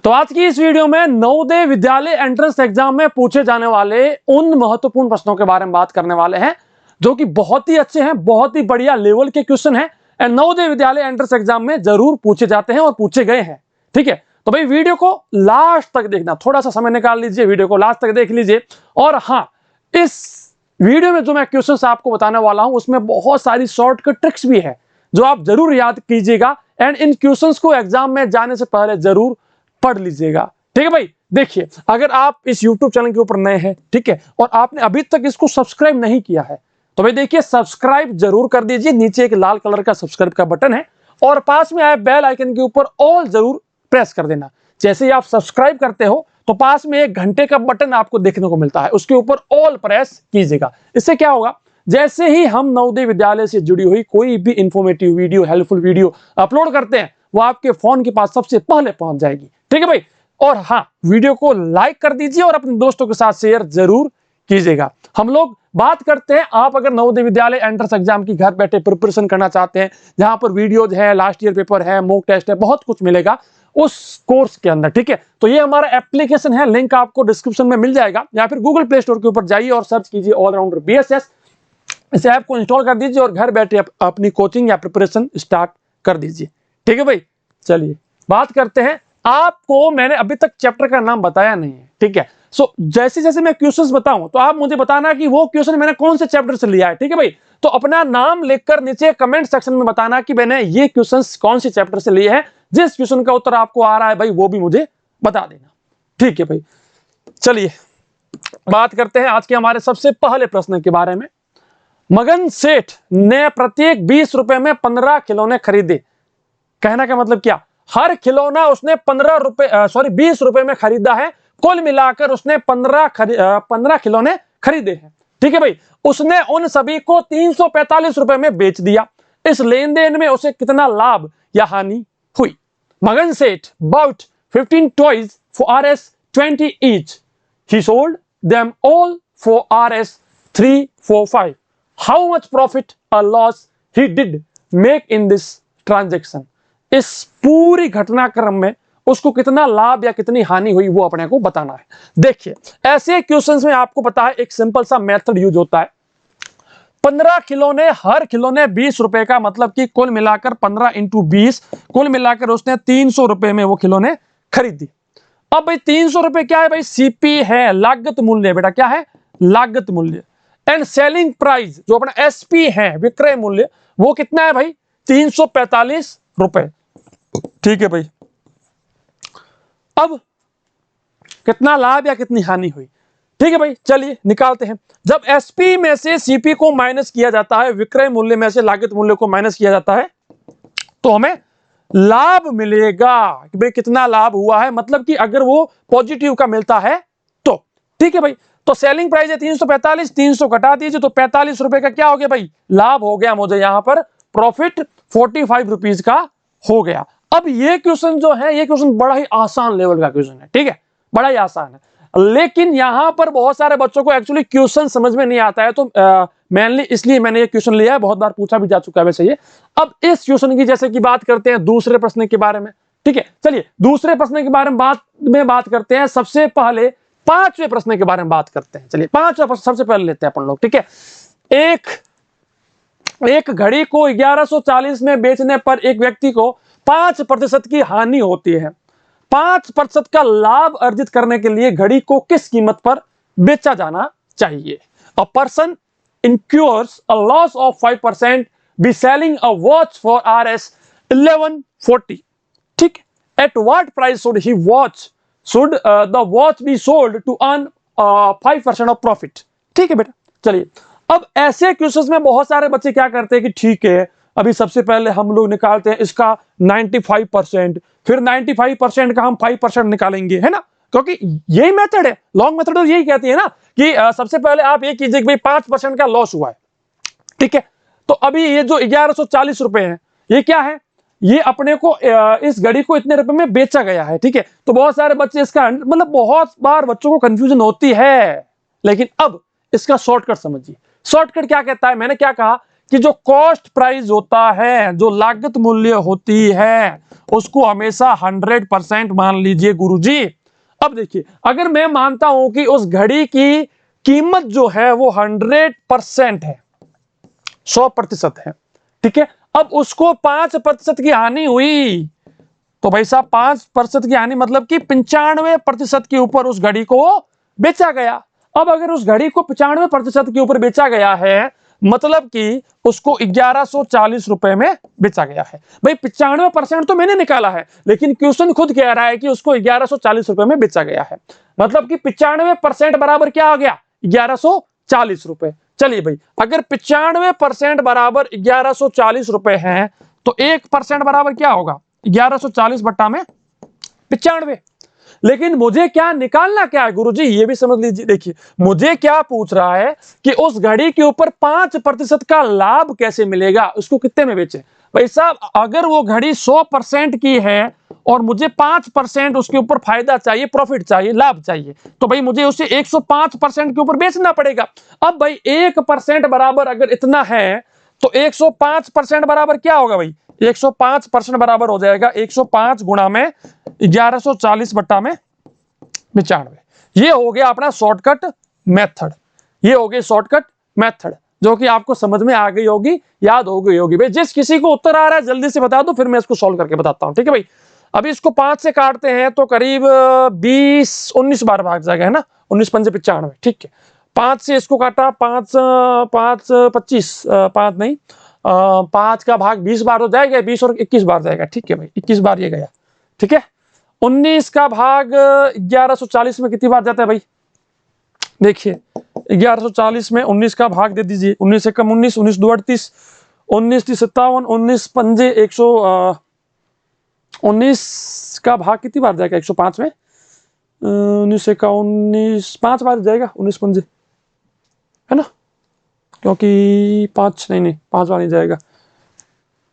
तो आज की इस वीडियो में नवोदय विद्यालय एंट्रेंस एग्जाम में पूछे जाने वाले उन महत्वपूर्ण प्रश्नों के बारे में बात करने वाले हैं जो कि बहुत ही अच्छे हैं, बहुत ही बढ़िया लेवल के क्वेश्चन हैं and Navodaya Vidyalaya entrance exam में जरूर पूछे जाते हैं और पूछे गए हैं। ठीक है, तो भाई वीडियो को लास्ट तक देखना, थोड़ा सा समय निकाल लीजिए, वीडियो को लास्ट तक देख लीजिए। और हाँ, इस वीडियो में जो मैं क्वेश्चन आपको बताने वाला हूं उसमें बहुत सारी शॉर्टकट ट्रिक्स भी है जो आप जरूर याद कीजिएगा एंड इन क्वेश्चंस को एग्जाम में जाने से पहले जरूर पढ़ लीजिएगा। ठीक है भाई, देखिए अगर आप इस YouTube चैनल के ऊपर नए हैं, ठीक है, और आपने अभी तक इसको सब्सक्राइब नहीं किया है तो भाई देखिए सब्सक्राइब जरूर कर दीजिए। नीचे एक लाल कलर का सब्सक्राइब का बटन है और पास में आए बेल आइकन के ऊपर ऑल जरूर प्रेस कर देना। जैसे ही आप सब्सक्राइब करते हो तो पास में एक घंटे का बटन आपको देखने को मिलता है, उसके ऊपर ऑल प्रेस कीजिएगा। इससे क्या होगा, जैसे ही हम नवोदय विद्यालय से जुड़ी हुई कोई भी informative video, helpful video upload करते हैं वो आपके फोन के पास सबसे पहले पहुंच जाएगी। ठीक है भाई, और हाँ, वीडियो को लाइक कर दीजिए और अपने दोस्तों के साथ शेयर जरूर कीजिएगा। हम लोग बात करते हैं, आप अगर नवोदय विद्यालय एंट्रेंस एग्जाम की घर बैठे प्रिपरेशन करना चाहते हैं जहां पर वीडियोज है, लास्ट ईयर पेपर है, मॉक टेस्ट है, बहुत कुछ मिलेगा उस कोर्स के अंदर। ठीक है, तो ये हमारा एप्लीकेशन है, लिंक आपको डिस्क्रिप्शन में मिल जाएगा या फिर गूगल प्ले स्टोर के ऊपर जाइए और सर्च कीजिए ऑलराउंडर बीएसएस। इस ऐप को इंस्टॉल कर दीजिए और घर बैठे अपनी कोचिंग या प्रिपरेशन स्टार्ट कर दीजिए। ठीक है भाई, चलिए बात करते हैं। आपको मैंने अभी तक चैप्टर का नाम बताया नहीं है, ठीक है, सो जैसे जैसे मैं क्वेश्चंस बताऊं तो आप मुझे बताना कि वो क्वेश्चन मैंने कौन से चैप्टर से लिया है। ठीक है भाई, तो अपना नाम लिखकर नीचे कमेंट सेक्शन में बताना कि मैंने ये क्वेश्चंस कौन से चैप्टर से लिए हैं। जिस क्वेश्चन का उत्तर आपको आ रहा है भाई वो भी मुझे बता देना। ठीक है भाई, चलिए बात करते हैं आज के हमारे सबसे पहले प्रश्न के बारे में। मगन सेठ ने प्रत्येक 20 रुपए में 15 खिलौने खरीदे। कहना का मतलब क्या, हर खिलौना उसने 20 रुपए में खरीदा है, कुल मिलाकर उसने 15 खिलौने खरीदे हैं। ठीक है भाई, उसने उन सभी को 345 रुपए में बेच दिया। इस लेन देन में उसे कितना लाभ या हानि हुई? मगन सेठ bought 15 toys for Rs 20 each. He sold them all for Rs 345. How much profit or loss he did make in this transaction? इस पूरी घटनाक्रम में उसको कितना लाभ या कितनी हानि हुई वो अपने को बताना है। देखिए ऐसे क्वेश्चंस में आपको पता है एक सिंपल सा मेथड यूज होता है। 15 खिलौने, हर खिलौने 20 रुपए का, मतलब कि कुल मिलाकर 15 इंटू 20, कुल मिलाकर उसने 300 रुपए में वो खिलौने खरीदी। अब भाई 300 रुपए क्या है भाई, सीपी है, लागत मूल्य। बेटा क्या है, लागत मूल्य। एंड सेलिंग प्राइस जो अपना एसपी है, विक्रय मूल्य, वो कितना है भाई, 345 रुपए। ठीक है भाई, अब कितना लाभ या कितनी हानि हुई? ठीक है भाई, चलिए निकालते हैं। जब एसपी में से सीपी को माइनस किया जाता है, विक्रय मूल्य में से लागत मूल्य को माइनस किया जाता है, तो हमें लाभ मिलेगा कि भाई कितना लाभ हुआ है, मतलब कि अगर वो पॉजिटिव का मिलता है तो। ठीक है भाई, तो सेलिंग प्राइस है 345, 300 घटा दीजिए तो 45 रुपए का क्या हो गया भाई, लाभ हो गया। मुझे यहां पर प्रॉफिट 45 रुपीज का हो गया। अब ये क्वेश्चन जो है, ये क्वेश्चन बड़ा ही आसान लेवल का क्वेश्चन है। ठीक है, बड़ा ही आसान है, लेकिन यहां पर बहुत सारे बच्चों को एक्चुअली क्वेश्चन समझ में नहीं आता है, तो मेनली इसलिए मैंने ये क्वेश्चन लिया है। बहुत बार पूछा भी जा चुका है वैसे ये। अब इस क्वेश्चन की जैसे कि बात करते हैं दूसरे प्रश्न के बारे में। ठीक है, चलिए दूसरे प्रश्न के बारे में बात करते हैं। सबसे पहले पांचवें प्रश्न के बारे में बात करते हैं। चलिए पांचवा प्रश्न सबसे पहले लेते हैं अपन लोग। ठीक है, एक घड़ी को 1140 में बेचने पर एक व्यक्ति को 5% की हानि होती है। 5% का लाभ अर्जित करने के लिए घड़ी को किस कीमत पर बेचा जाना चाहिए? A person incurs a loss of 5% by selling a watch for Rs 1140. ठीक, at what price should the watch be sold to earn 5% of profit? ठीक है बेटा, चलिए अब ऐसे क्वेश्चंस में बहुत सारे बच्चे क्या करते हैं कि ठीक है, अभी सबसे पहले हम लोग निकालते हैं इसका 95%, फिर 95% का हम 5% निकालेंगे, है ना, क्योंकि यही मेथड है, लॉन्ग मेथड तो यही कहती है ना कि सबसे पहले आप ये कीजिए कि भाई 5% का लॉस हुआ है। ठीक है, तो अभी ये जो 1140 रुपए है ये क्या है, ये अपने को इस घड़ी को इतने रुपए में बेचा गया है। ठीक है, तो बहुत सारे बच्चे इसका मतलब बहुत बार बच्चों को कंफ्यूजन होती है, लेकिन अब इसका शॉर्टकट समझिए। शॉर्टकट क्या कहता है, मैंने क्या कहा कि जो कॉस्ट प्राइस होता है, जो लागत मूल्य होती है, उसको हमेशा 100% मान लीजिए गुरुजी। अब देखिए, अगर मैं मानता हूं कि उस घड़ी की कीमत जो है वो 100% है, 100% है, ठीक है। अब उसको 5% की हानि हुई, तो भाई साहब 5% की हानि मतलब कि 95% के ऊपर उस घड़ी को बेचा गया। अब अगर उस घड़ी को 95% के ऊपर बेचा गया है, मतलब कि उसको 1140 रुपए में बेचा गया है। भाई 95% तो मैंने निकाला है, लेकिन क्वेश्चन खुद कह रहा है कि उसको 1140 रुपए में बेचा गया है, मतलब कि 95% बराबर क्या आ गया, 1140 रुपए। चलिए भाई, अगर 95% बराबर 1140 रुपए है, तो 1% बराबर क्या होगा, 1140 बट्टा में 95। लेकिन मुझे क्या निकालना क्या है गुरुजी, ये भी समझ लीजिए। देखिए, मुझे क्या पूछ रहा है कि उस घड़ी के ऊपर 5% का लाभ कैसे मिलेगा, उसको कितने में बेचे। भाई साहब, अगर वो घड़ी 100% की है और मुझे 5% उसके ऊपर फायदा चाहिए, प्रॉफिट चाहिए, लाभ चाहिए, तो भाई मुझे उसे 105% के ऊपर बेचना पड़ेगा। अब भाई 1% बराबर अगर इतना है, तो 105% बराबर क्या होगा भाई, 105% बराबर हो जाएगा 105 गुणा में 1140 बट्टा में 95। ये हो गया अपना शॉर्टकट मेथड, ये हो गई शॉर्टकट मेथड, जो कि आपको समझ में आ गई होगी, याद हो गई होगी। भाई जिस किसी को उत्तर आ रहा है जल्दी से बता दो, फिर मैं इसको सॉल्व करके बताता हूं, ठीक है भाई। अभी इसको 5 से काटते हैं तो करीब 19 बार भाग जाएगा, है ना, 19 पंजे 95, ठीक है। 5 से इसको काटा, 5 5 25, 5 नहीं, 5 का भाग 20 बार हो जाएगा, 20 और 21 बार जाएगा, ठीक है भाई, 21 बार ये गया, ठीक है। 19 का भाग 1140 में कितनी बार जाता है भाई, देखिए 1140 में 19 का भाग दे दीजिए, 19 से कम 19, 19 दो 38, 19 30 57, 19 पंजे 19 का भाग कितनी बार जाएगा 105 में, 19 का 19 5 बार जाएगा, 19 पंजे, है ना, क्योंकि 5 नहीं 5 बार नहीं जाएगा,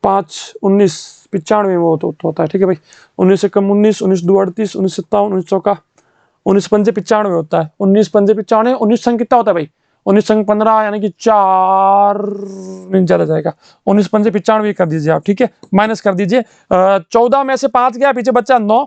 5 19 95 में वो तो होता है, ठीक है भाई। 19 से कम 19, 19 दो 38, 19 57, 19 चौका 19 पंजे 95 होता है, 19 पंजे 95, 19 संग कितना होता है भाई, 19 संग 15 यानी कि 4 नहीं ज्यादा जाएगा, 19 पंजे 95 कर दीजिए आप, ठीक है, माइनस कर दीजिए। 14 में से 5 गया, पीछे बचा 9,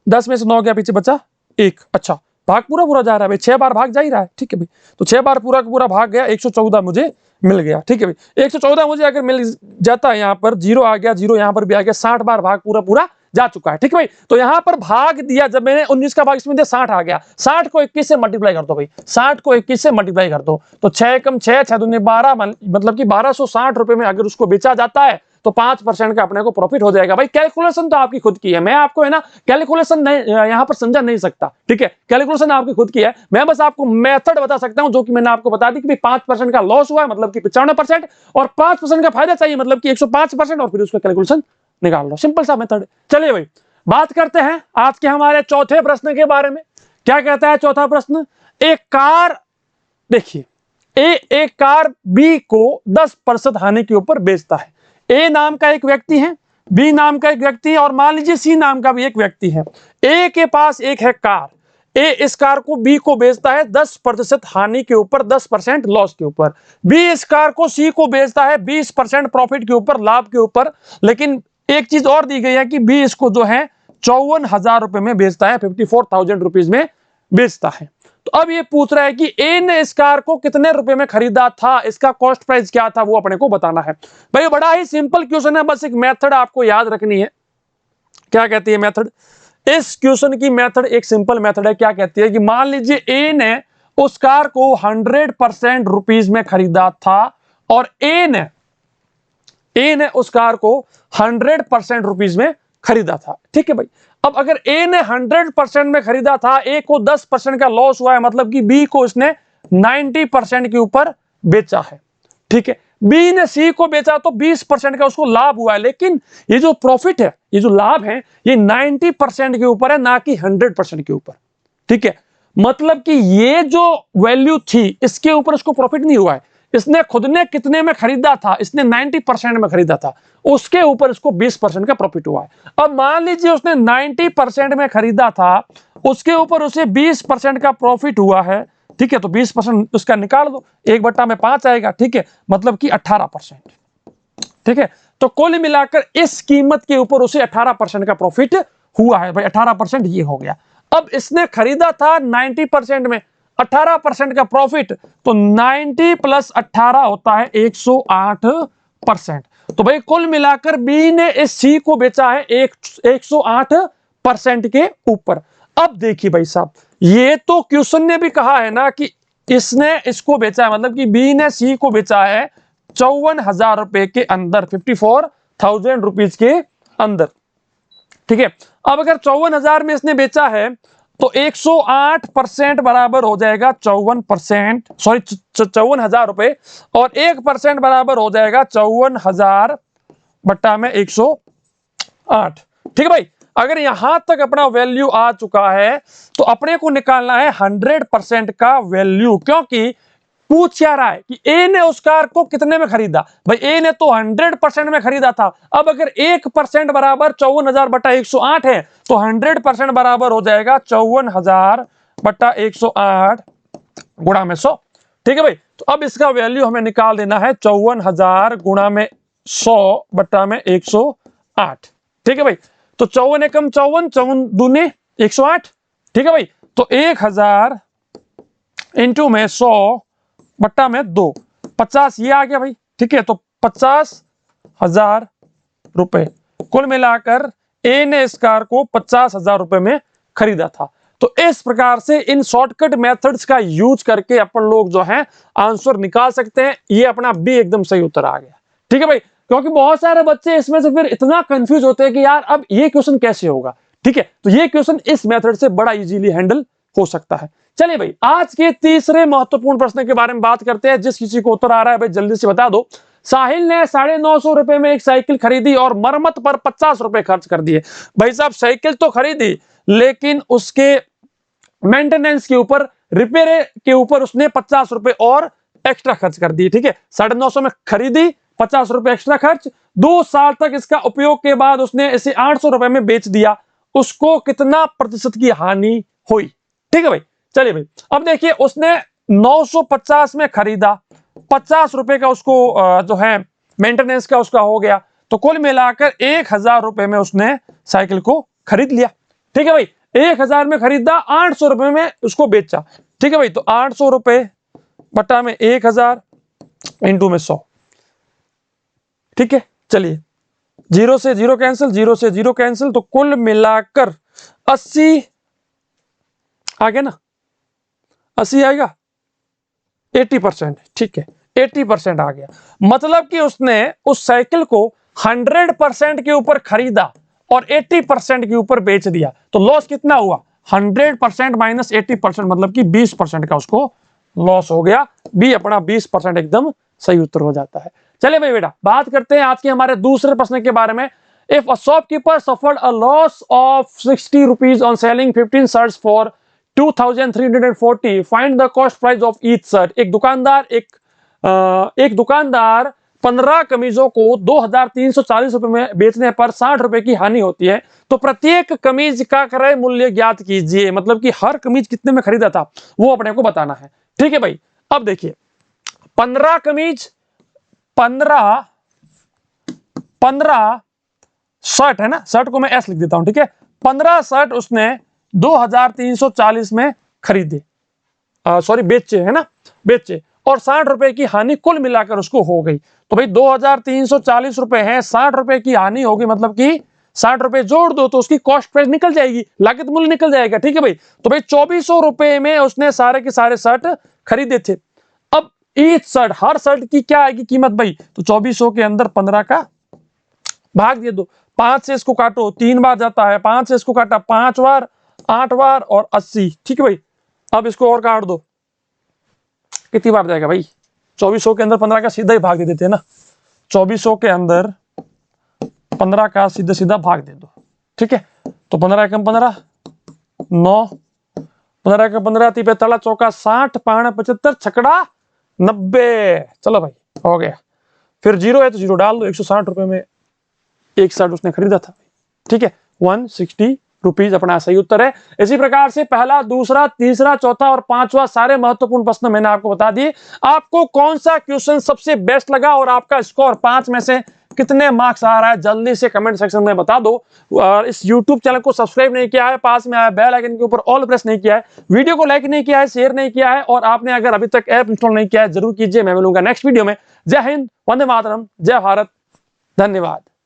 10 में से 9 गया, पीछे बचा 1। अच्छा, भाग पूरा पूरा जा रहा है भाई, 6 बार भाग जा ही रहा है, ठीक है भाई। तो 6 बार पूरा पूरा भाग गया, 114 मुझे मिल गया, ठीक है भाई। 114 मुझे अगर मिल जाता है, यहाँ पर 0 आ गया, 0 यहाँ पर भी आ गया, 60 बार भाग पूरा पूरा जा चुका है, ठीक है भाई। तो यहाँ पर भाग दिया, जब मैंने 19 का भाग इसमें दिया, 60 आ गया, 60 को 21 से मल्टीप्लाई कर दो भाई, 60 को 21 से मल्टीप्लाई कर दो, तो 6 कम 6 6 दूनी 12, मतलब कि 1260 रुपए में अगर उसको बेचा जाता है, तो 5% का अपने को प्रॉफिट हो जाएगा भाई। कैलकुलेशन तो आपकी खुद की है, मैं आपको है ना कैलकुलेशन नहीं यहां पर समझा नहीं सकता, ठीक है, कैलकुलेशन आपकी खुद की है, मैं बस आपको मेथड बता सकता हूं, जो कि मैंने आपको बता दी कि 5% का लॉस हुआ है मतलब कि 95%, और 5% का फायदा चाहिए मतलब कि 105%, और फिर उसका कैलकुलेशन निकाल लो, सिंपल सा मेथड। चलिए भाई, बात करते हैं आज के हमारे चौथे प्रश्न के बारे में। क्या कहता है चौथा प्रश्न, एक कार, देखिए एक कार बी को 10% हानि के ऊपर बेचता है। ए नाम का एक व्यक्ति है, बी नाम का एक व्यक्ति है, और मान लीजिए सी नाम का भी एक व्यक्ति है। ए के पास एक है कार, ए इस कार को बी को बेचता है 10% हानि के ऊपर, 10% लॉस के ऊपर। बी इस कार को सी को बेचता है 20% प्रॉफिट के ऊपर, लाभ के ऊपर। लेकिन एक चीज और दी गई है कि बी इसको जो है 54,000 रुपए में बेचता है, 54,000 रुपीज में बेचता है। तो अब ये पूछ रहा है कि ए ने इस कार को कितने रुपए में खरीदा था, इसका कॉस्ट प्राइस क्या था, वो अपने को बताना है। भाई बड़ा ही सिंपल क्वेश्चन है, बस एक मेथड आपको याद रखनी है। क्या कहती है मेथड, इस क्वेश्चन की मेथड एक सिंपल मेथड है। क्या कहती है कि मान लीजिए ए ने उस कार को 100% रुपीज में खरीदा था, और ए ने उस कार को 100% रुपीज में खरीदा था, ठीक है भाई। अब अगर ए ने 100% में खरीदा था, ए को 10% का लॉस हुआ है, मतलब कि बी को इसने 90% के ऊपर बेचा है, ठीक है। बी ने सी को बेचा तो 20% का उसको लाभ हुआ है, लेकिन ये जो प्रॉफिट है, ये जो लाभ है, ये 90% के ऊपर है, ना कि 100% के ऊपर, ठीक है। मतलब कि ये जो वैल्यू थी, इसके ऊपर उसको प्रॉफिट नहीं हुआ है। इसने खुद ने कितने में खरीदा था, इसने 90% में खरीदा था, उसके ऊपर इसको 20% का प्रॉफिट हुआ है। अब मान लीजिए उसने 90% में खरीदा था, उसके ऊपर उसे 20% का प्रॉफिट हुआ है, ठीक है, तो 20% उसका निकाल दो, 1/5 आएगा, ठीक है, मतलब कि 18%, ठीक है। तो कुल मिलाकर इस कीमत के ऊपर उसे 18% का प्रॉफिट हुआ है भाई, 18% ये हो गया। अब इसने खरीदा था 90% में, 18% का प्रॉफिट, तो 90 प्लस 18 होता है 108%। तो भाई कुल मिलाकर बी ने इस सी को बेचा है 108% के ऊपर। अब देखिए भाई साहब, ये तो क्वेश्चन ने भी कहा है ना कि इसने इसको बेचा है, मतलब कि बी ने सी को बेचा है 54,000 रुपए के अंदर, 54,000 रुपीज के अंदर, ठीक है। अब अगर 54,000 में इसने बेचा है तो 108% बराबर हो जाएगा 54%, सॉरी 54,000 रुपए, और 1% बराबर हो जाएगा 54,000 बट्टा में 108, ठीक है भाई। अगर यहां तक अपना वैल्यू आ चुका है तो अपने को निकालना है 100% का वैल्यू, क्योंकि पूछ क्या रहा है कि ए ने उस कार को कितने में खरीदा। भाई ए ने तो 100% में खरीदा था। अब अगर 1% बराबर 54,000 बटा 108 है तो 100% बराबर हो जाएगा 54,000 बटा 108 गुणा में 100, ठीक है भाई। तो अब इसका वैल्यू हमें निकाल देना है 54,000 गुणा में 100 बटा में 108, ठीक है भाई। तो 54 एकम 54, 54 दूनी 108, ठीक है भाई। तो 1000 इंटू में 100 बट्टा में 2, 50 ये आ गया भाई, ठीक है। तो 50,000 रुपए कुल मिलाकर ए ने इस कार को 50,000 रुपए में खरीदा था। तो इस प्रकार से इन शॉर्टकट मेथड्स का यूज करके अपन लोग जो है आंसर निकाल सकते हैं। ये अपना बी एकदम सही उत्तर आ गया, ठीक है भाई। क्योंकि बहुत सारे बच्चे इसमें से फिर इतना कंफ्यूज होते हैं कि यार अब ये क्वेश्चन कैसे होगा, ठीक है। तो ये क्वेश्चन इस मेथड से बड़ा इजीली हैंडल हो सकता है। चलिए भाई, आज के तीसरे महत्वपूर्ण प्रश्न के बारे में बात करते हैं। जिस किसी को उत्तर आ रहा है भाई जल्दी से बता दो। साहिल ने 950 रुपए में एक साइकिल खरीदी और मरम्मत पर 50 रुपए खर्च कर दिए। भाई साहब साइकिल तो खरीदी, लेकिन उसके मेंटेनेंस के ऊपर, रिपेयर के ऊपर उसने 50 रुपए और एक्स्ट्रा खर्च कर दिए, ठीक है। 950 में खरीदी, 50 रुपए एक्स्ट्रा खर्च, 2 साल तक इसका उपयोग के बाद उसने इसे 800 रुपए में बेच दिया। उसको कितना प्रतिशत की हानि हुई, ठीक है भाई। चलिए भाई, अब देखिए उसने 950 में खरीदा, 50 रुपए का उसको जो है मेंटेनेंस का उसका हो गया, तो कुल मिलाकर 1000 रुपए में उसने साइकिल को खरीद लिया, ठीक है भाई। 1000 में खरीदा, 800 रुपए में उसको बेचा, ठीक है भाई। तो 800 रुपए बटा में 1000 इंटू में 100, ठीक है। चलिए, 0 से 0 कैंसिल, 0 से 0 कैंसिल, तो कुल मिलाकर 80 आ गया ना, 80 आएगा, 80%, ठीक है, 80% आ गया। मतलब कि उसने उस साइकिल को 100% के ऊपर खरीदा और 80% के ऊपर बेच दिया, तो लॉस कितना हुआ? 100% माइनस 80%, मतलब कि 20% का उसको लॉस हो गया। बी अपना 20% एकदम सही उत्तर हो जाता है। चलिए भाई बेटा, बात करते हैं आज के हमारे दूसरे प्रश्न के बारे में। If a shopkeeper suffered a loss of 60 rupees on selling 15 shirts for 2340, find the cost price of each shirt. एक दुकानदार 15 कमीजों को 2340 रुपए में बेचने पर 60 रुपए की हानि होती है, तो प्रत्येक कमीज का क्रय मूल्य ज्ञात कीजिए। मतलब कि हर कमीज कितने में खरीदा था वो अपने को बताना है, ठीक है भाई। अब देखिए 15 कमीज, 15 शर्ट है ना, शर्ट को मैं एस लिख देता हूं, ठीक है। 15 शर्ट उसने 2340 में खरीदे, सॉरी बेचे, है ना, बेचे, और 60 रुपए की हानि कुल मिलाकर उसको हो गई। तो भाई 2340 रुपए है, 60 रुपए की हानि होगी, मतलब कि 60 रुपए जोड़ दो तो उसकी कॉस्ट प्राइस निकल जाएगी, लागत मूल्य निकल जाएगा, ठीक है भाई। तो भाई 2400 रुपए में उसने सारे के सारे शर्ट खरीदे थे। अब ईच शर्ट, हर शर्ट की क्या आएगी कीमत भाई? तो 2400 के अंदर 15 का भाग दे दो, 5 से इसको काटो, 3 बार जाता है, 5 से इसको काटा 5 बार, 8 बार और 80, ठीक है भाई। अब इसको और काट दो, कितनी बार जाएगा भाई? 2400 के अंदर 15 का सीधा ही भाग दे देते हैं ना, 2400 के अंदर 15 का सीधा सीधा भाग दे दो, ठीक है। तो 15 एकम 15, 9, 15 एकम 15, 3 तला चौका 60, 5 75, छकड़ा 90। चलो भाई हो गया। फिर 0 है तो 0 डाल दो, 160 रुपए में एक शर्ट उसने खरीदा था, ठीक है, 160 रुपीज अपना सही उत्तर है। इसी प्रकार से पहला, दूसरा, तीसरा, चौथा और पांचवा सारे महत्वपूर्ण प्रश्न मैंने आपको बता दिए। आपको कौन सा क्वेश्चन सबसे बेस्ट लगा और आपका स्कोर 5 में से कितने मार्क्स आ रहा है, जल्दी से कमेंट सेक्शन में बता दो। और इस YouTube चैनल को सब्सक्राइब नहीं किया है, पास में आया बेल आइकन के ऊपर ऑल प्रेस नहीं किया है, वीडियो को लाइक नहीं किया है, शेयर नहीं किया है, और आपने अगर अभी तक ऐप इंस्टॉल नहीं किया है जरूर कीजिए। मैं मिलूंगा नेक्स्ट वीडियो में। जय हिंद, वंदे मातरम, जय भारत, धन्यवाद।